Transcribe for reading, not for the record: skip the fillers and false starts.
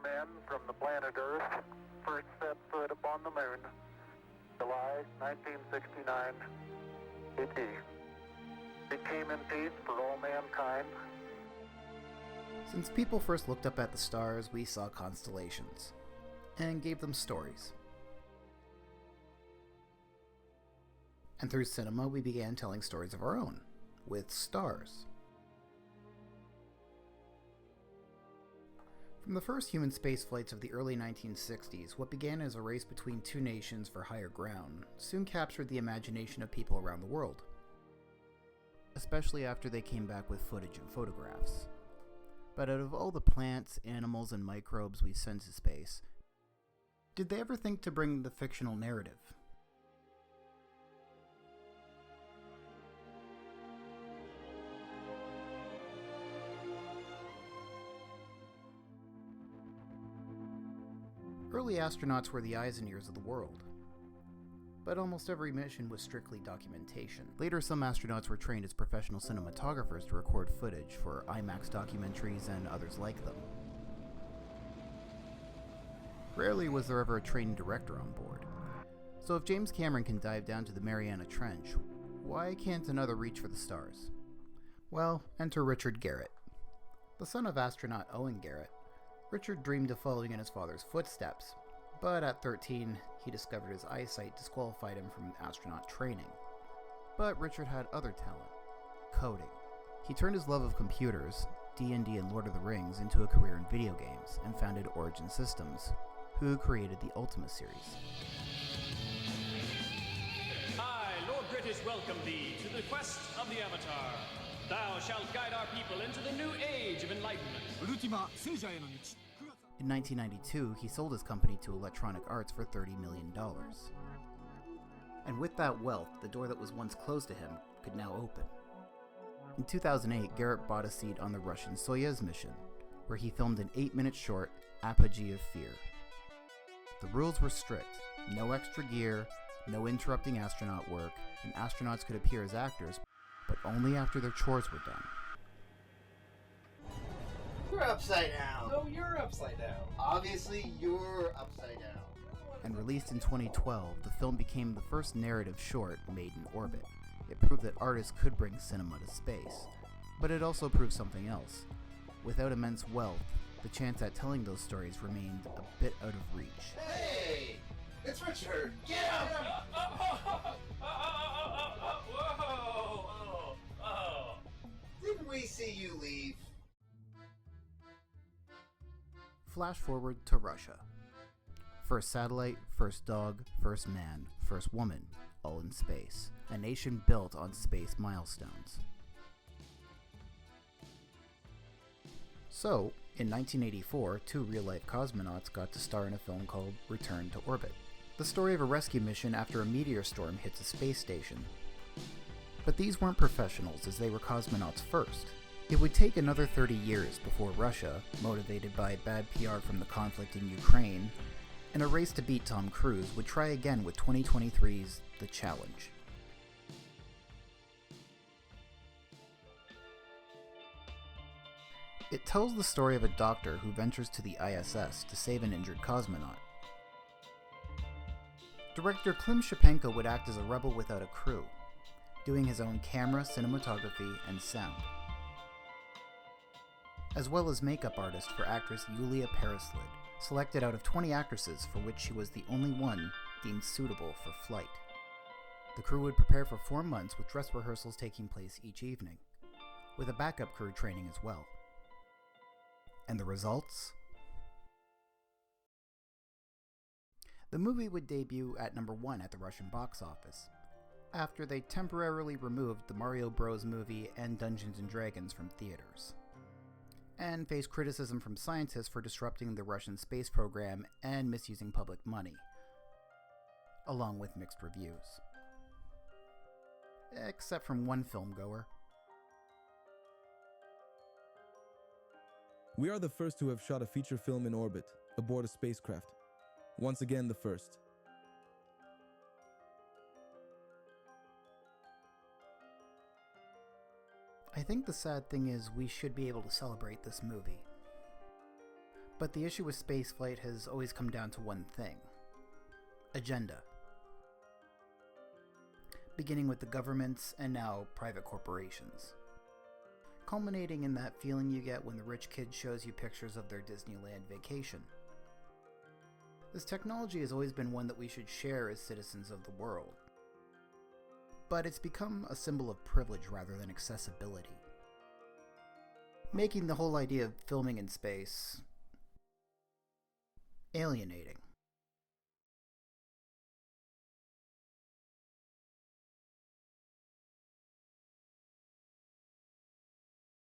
men from the planet Earth first set foot upon the moon, July 1969 AD. It came in peace for all mankind. Since people first looked up at the stars, we saw constellations, and gave them stories. And through cinema, we began telling stories of our own, with stars. From the first human space flights of the early 1960s, what began as a race between two nations for higher ground soon captured the imagination of people around the world, especially after they came back with footage and photographs. But out of all the plants, animals, and microbes we sent to space, did they ever think to bring the fictional narrative? Early astronauts were the eyes and ears of the world, but almost every mission was strictly documentation. Later, some astronauts were trained as professional cinematographers to record footage for IMAX documentaries and others like them. Rarely was there ever a trained director on board. So if James Cameron can dive down to the Mariana Trench, why can't another reach for the stars? Well, enter Richard Garriott. The son of astronaut Owen Garriott, Richard dreamed of following in his father's footsteps, but at 13, he discovered his eyesight disqualified him from astronaut training. But Richard had other talent: coding. He turned his love of computers, D&D and Lord of the Rings, into a career in video games, and founded Origin Systems, who created the Ultima series. I, Lord British, welcome thee to the quest of the Avatar. Thou shalt guide our people into the new age of enlightenment. In 1992, he sold his company to Electronic Arts for $30 million. And with that wealth, the door that was once closed to him could now open. In 2008, Garriott bought a seat on the Russian Soyuz mission, where he filmed an 8-minute short, Apogee of Fear. The rules were strict: no extra gear, no interrupting astronaut work, and astronauts could appear as actors, but only after their chores were done. You're upside down. No, you're upside down. Obviously, you're upside down. And released in 2012, the film became the first narrative short made in orbit. It proved that artists could bring cinema to space, but it also proved something else. Without immense wealth, the chance at telling those stories remained a bit out of reach. Hey! It's Richard! Get out! Didn't we see you leave? Flash forward to Russia. First satellite, first dog, first man, first woman, all in space. A nation built on space milestones. So, in 1984, 2 real-life cosmonauts got to star in a film called Return to Orbit, the story of a rescue mission after a meteor storm hits a space station. But these weren't professionals, as they were cosmonauts first. It would take another 30 years before Russia, motivated by bad PR from the conflict in Ukraine, and a race to beat Tom Cruise, would try again with 2023's The Challenge. It tells the story of a doctor who ventures to the ISS to save an injured cosmonaut. Director Klim Shipenko would act as a rebel without a crew, doing his own camera, cinematography, and sound, as well as makeup artist for actress Yulia Pereslid, selected out of 20 actresses for which she was the only one deemed suitable for flight. The crew would prepare for 4 months with dress rehearsals taking place each evening, with a backup crew training as well. And the results? The movie would debut at number 1 at the Russian box office, after they temporarily removed the Mario Bros. Movie and Dungeons & Dragons from theaters, and faced criticism from scientists for disrupting the Russian space program and misusing public money, along with mixed reviews. Except from one filmgoer. We are the first to have shot a feature film in orbit, aboard a spacecraft. Once again, the first. I think the sad thing is we should be able to celebrate this movie. But the issue with spaceflight has always come down to one thing: agenda. Beginning with the governments and now private corporations. Culminating in that feeling you get when the rich kid shows you pictures of their Disneyland vacation. This technology has always been one that we should share as citizens of the world. But it's become a symbol of privilege rather than accessibility, making the whole idea of filming in space alienating.